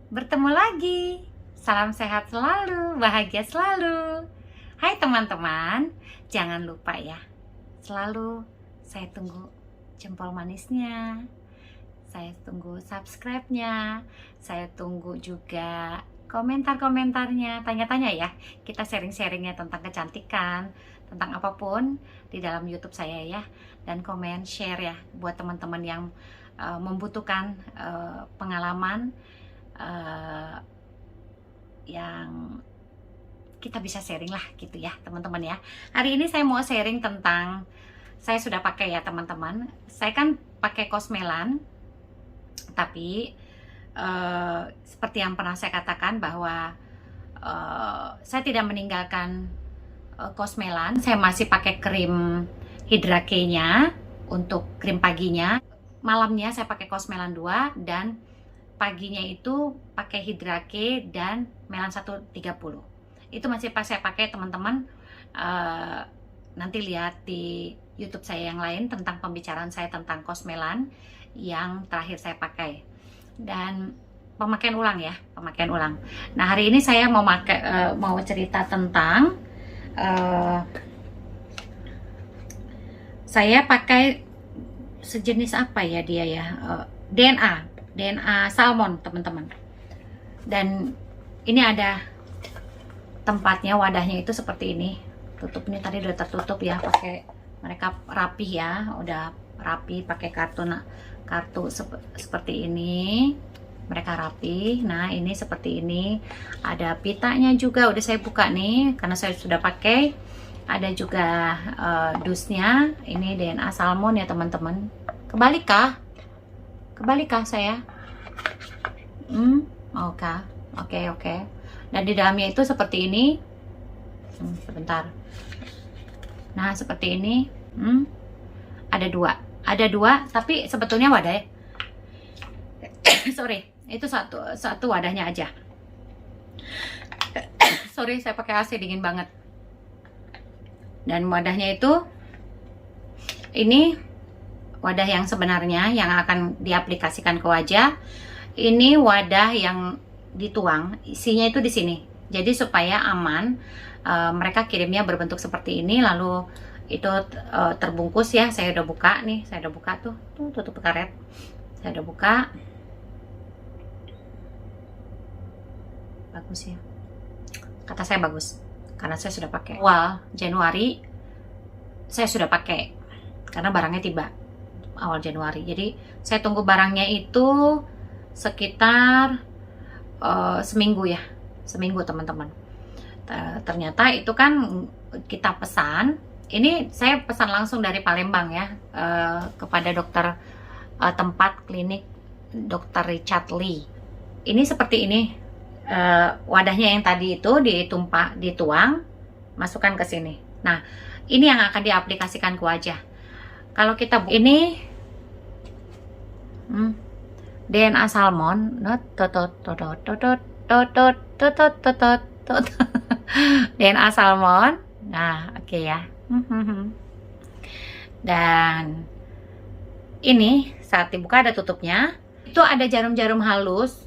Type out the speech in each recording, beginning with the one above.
Bertemu lagi. Salam sehat selalu, bahagia selalu. Hai teman-teman, jangan lupa ya, selalu saya tunggu jempol manisnya, saya tunggu subscribe-nya, saya tunggu juga komentar-komentarnya, tanya-tanya ya. Kita sharing-sharingnya tentang kecantikan, tentang apapun di dalam YouTube saya ya. Dan komen, share ya, buat teman-teman yang membutuhkan pengalaman yang kita bisa sharing lah gitu ya teman-teman ya. Hari ini saya mau sharing tentang, saya sudah pakai ya teman-teman. Saya kan pakai Cosmelan, tapi seperti yang pernah saya katakan bahwa saya tidak meninggalkan Cosmelan. Saya masih pakai krim Hydra K-nya untuk krim paginya. Malamnya saya pakai Cosmelan 2 dan paginya itu pakai Hydra K dan Melan 130. Itu masih saya pakai teman-teman. Nanti lihat di YouTube saya yang lain tentang pembicaraan saya tentang Cosmelan yang terakhir saya pakai. Dan pemakaian ulang ya, pemakaian ulang. Nah, hari ini saya mau cerita tentang saya pakai sejenis apa ya dia ya, DNA salmon teman-teman. Dan ini ada tempatnya, wadahnya itu seperti ini. Tutupnya tadi udah tertutup ya, pakai mereka rapi ya, udah rapi pakai kartu seperti ini. Mereka rapi. Nah, ini seperti ini. Ada pitanya juga udah saya buka nih karena saya sudah pakai. Ada juga dusnya. Ini DNA salmon ya teman-teman. Kebalik kah? Kebalikah saya? Oke. Dan di dalamnya itu seperti ini. Sebentar. Nah, seperti ini. Ada dua, tapi sebetulnya wadah. Sorry, itu satu wadahnya aja. Sorry, saya pakai AC dingin banget. Dan wadahnya itu ini wadah yang sebenarnya yang akan diaplikasikan ke wajah. Ini wadah yang dituang, isinya itu di sini. Jadi supaya aman, mereka kirimnya berbentuk seperti ini, lalu itu terbungkus ya. Saya udah buka nih, saya udah buka tuh tutup karet. Saya udah buka. Bagus ya. Kata saya bagus karena saya sudah pakai. Awal Januari saya sudah pakai karena barangnya tiba awal Januari. Jadi saya tunggu barangnya itu sekitar seminggu ya, seminggu teman-teman. Ternyata itu kan kita pesan. Ini saya pesan langsung dari Palembang ya, kepada dokter tempat klinik Dr. Richard Lee. Ini seperti ini wadahnya yang tadi itu dituang, masukkan ke sini. Nah, ini yang akan diaplikasikan ke wajah. Kalau kita ini DNA salmon, DNA salmon. Nah, oke ya. Dan ini saat dibuka ada tutupnya. Itu ada jarum-jarum halus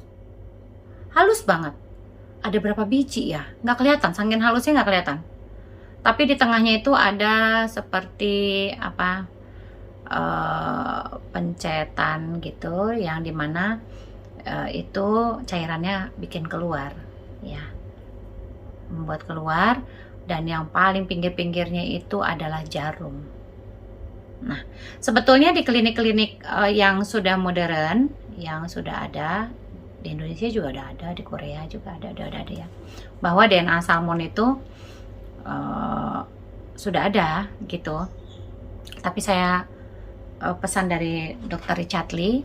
banget. Ada berapa biji ya? Nggak kelihatan, saking halusnya nggak kelihatan. Tapi di tengahnya itu ada seperti apa? Pencetan gitu, yang dimana itu cairannya bikin keluar ya, membuat keluar. Dan yang paling pinggir-pinggirnya itu adalah jarum. Nah, sebetulnya di klinik-klinik yang sudah modern, yang sudah ada di Indonesia juga ada, di Korea juga ada ya, bahwa DNA salmon itu sudah ada gitu. Tapi saya pesan dari Dr. Richard Lee,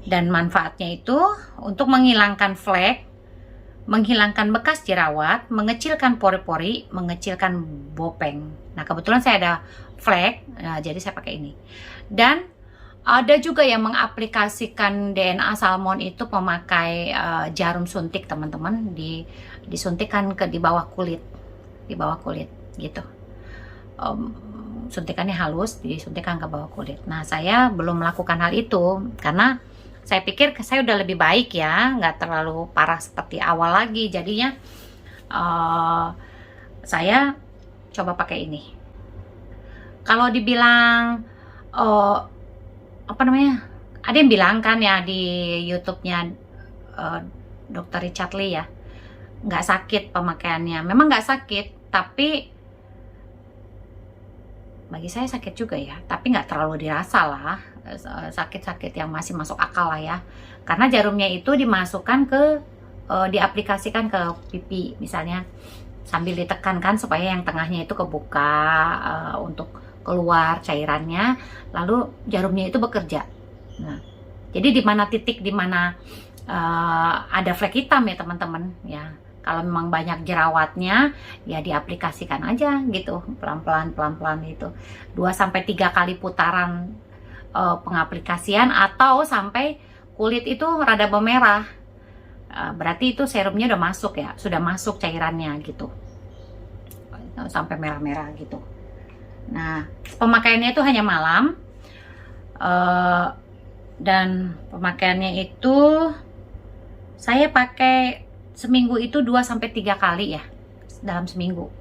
dan manfaatnya itu untuk menghilangkan flek, menghilangkan bekas jerawat, mengecilkan pori-pori, mengecilkan bopeng. Nah, kebetulan saya ada flek, jadi saya pakai ini. Dan ada juga yang mengaplikasikan DNA salmon itu memakai jarum suntik teman-teman, disuntikkan di bawah kulit, gitu. Suntikannya halus, disuntikan ke bawah kulit. Nah, saya belum melakukan hal itu karena Saya pikir saya udah lebih baik ya, nggak terlalu parah seperti awal lagi. Jadinya saya coba pakai ini. Kalau dibilang apa namanya, ada yang bilang kan ya di YouTube-nya Dr. Richard Lee ya, nggak sakit pemakaiannya. Memang nggak sakit, tapi bagi saya sakit juga ya, tapi nggak terlalu dirasa lah, sakit-sakit yang masih masuk akal lah ya, karena jarumnya itu dimasukkan ke diaplikasikan ke pipi misalnya, sambil ditekan kan supaya yang tengahnya itu kebuka untuk keluar cairannya, lalu jarumnya itu bekerja. Nah, jadi di mana titik di mana ada flek hitam ya teman-teman ya, kalau memang banyak jerawatnya ya diaplikasikan aja gitu, pelan-pelan itu 2-3 kali putaran pengaplikasian, atau sampai kulit itu rada memerah, berarti itu serumnya udah masuk ya, sudah masuk cairannya gitu, sampai merah-merah gitu. Nah, pemakaiannya itu hanya malam, dan pemakaiannya itu saya pakai seminggu itu 2-3 kali ya dalam seminggu,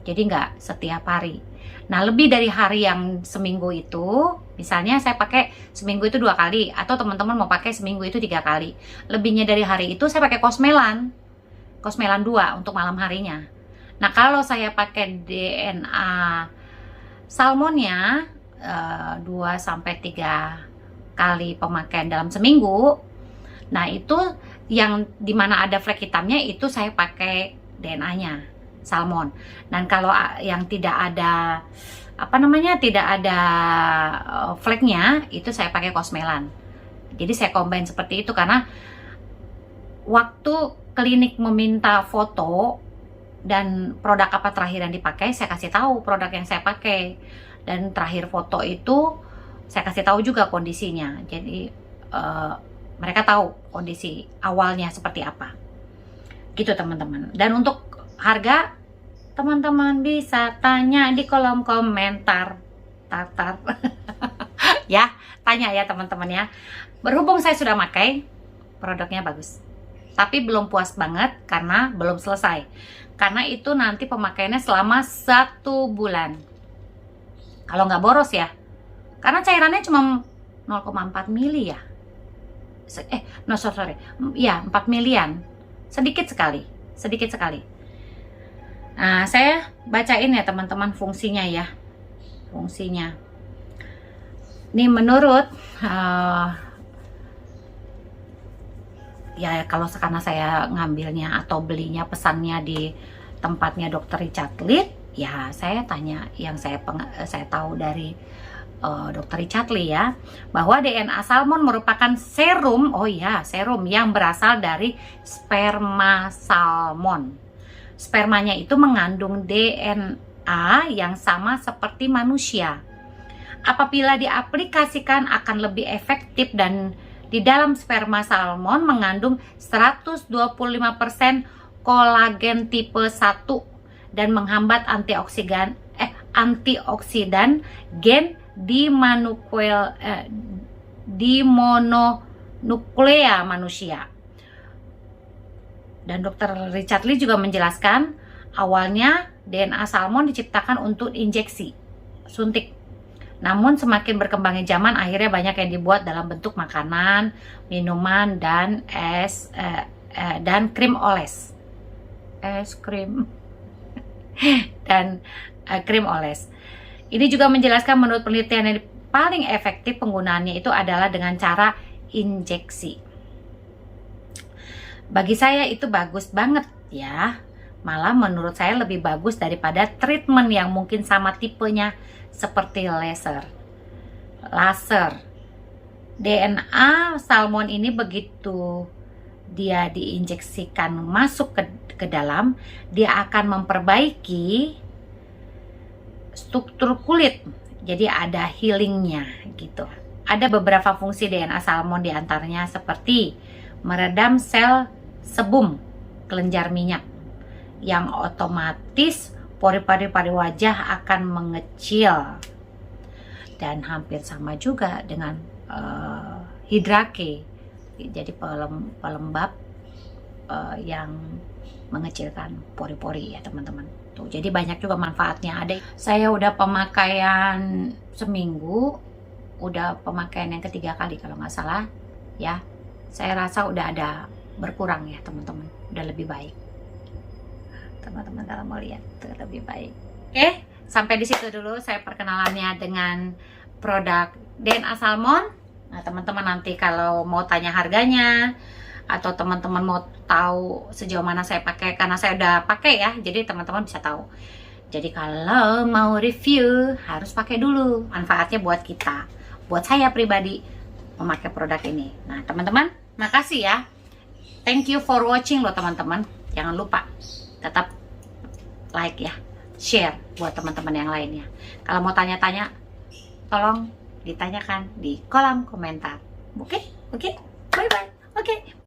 jadi nggak setiap hari. Nah, lebih dari hari yang seminggu itu, misalnya saya pakai seminggu itu 2 kali, atau teman-teman mau pakai seminggu itu 3 kali, lebihnya dari hari itu saya pakai Cosmelan 2 untuk malam harinya. Nah, kalau saya pakai DNA salmonnya 2-3 kali pemakaian dalam seminggu, nah itu yang dimana ada flek hitamnya itu saya pakai DNA-nya salmon. Dan kalau yang tidak ada tidak ada fleknya, itu saya pakai Cosmelan. Jadi saya combine seperti itu, karena waktu klinik meminta foto dan produk apa terakhir yang dipakai, saya kasih tahu produk yang saya pakai, dan terakhir foto itu saya kasih tahu juga kondisinya. Jadi mereka tahu kondisi awalnya seperti apa gitu teman-teman. Dan untuk harga, teman-teman bisa tanya di kolom komentar ya, tanya ya teman-teman ya. Berhubung saya sudah pakai, produknya bagus, tapi belum puas banget karena belum selesai, karena itu nanti pemakaiannya selama 1 bulan kalau nggak boros ya, karena cairannya cuma 0,4 mili ya, ya 4 milian, sedikit sekali. Nah, saya bacain ya teman-teman fungsinya ya, fungsinya. Ini menurut ya, kalau karena saya ngambilnya atau belinya, pesannya di tempatnya Dr. Richard Lee, ya saya tanya yang saya tahu dari Dr. Richard Lee ya, bahwa DNA salmon merupakan serum, serum yang berasal dari sperma salmon. Spermanya itu mengandung DNA yang sama seperti manusia. Apabila diaplikasikan akan lebih efektif, dan di dalam sperma salmon mengandung 125% kolagen tipe 1 dan menghambat antioksidan gen dimononuklea manusia. Dan Dr. Richard Lee juga menjelaskan, awalnya DNA salmon diciptakan untuk injeksi, suntik. Namun semakin berkembangnya zaman, akhirnya banyak yang dibuat dalam bentuk makanan, minuman, dan dan krim oles. Es krim dan krim oles. Ini juga menjelaskan menurut penelitian yang paling efektif penggunaannya itu adalah dengan cara injeksi. Bagi saya itu bagus banget ya. Malah menurut saya lebih bagus daripada treatment yang mungkin sama tipenya seperti laser. DNA salmon ini begitu dia diinjeksikan masuk ke dalam, dia akan memperbaiki struktur kulit, jadi ada healingnya gitu. Ada beberapa fungsi DNA salmon, diantaranya seperti meredam sel sebum kelenjar minyak, yang otomatis pori-pori wajah akan mengecil, dan hampir sama juga dengan Hydrake jadi pelembab yang mengecilkan pori-pori ya teman-teman. Tuh, jadi banyak juga manfaatnya. Saya udah pemakaian seminggu, udah pemakaian yang ketiga kali kalau nggak salah ya. Saya rasa udah ada berkurang ya teman-teman, udah lebih baik. Teman-teman kalau mau lihat tuh lebih baik. Oke, sampai di situ dulu saya perkenalannya dengan produk DNA Salmon. Nah teman-teman nanti kalau mau tanya harganya atau teman-teman mau tahu sejauh mana saya pakai, karena saya udah pakai ya, jadi teman-teman bisa tahu. Jadi kalau mau review harus pakai dulu, manfaatnya buat kita, buat saya pribadi memakai produk ini. Nah teman-teman, makasih ya, thank you for watching loh teman-teman. Jangan lupa tetap like ya, share buat teman-teman yang lainnya. Kalau mau tanya-tanya, tolong ditanyakan di kolom komentar. Oke, bye bye. Oke.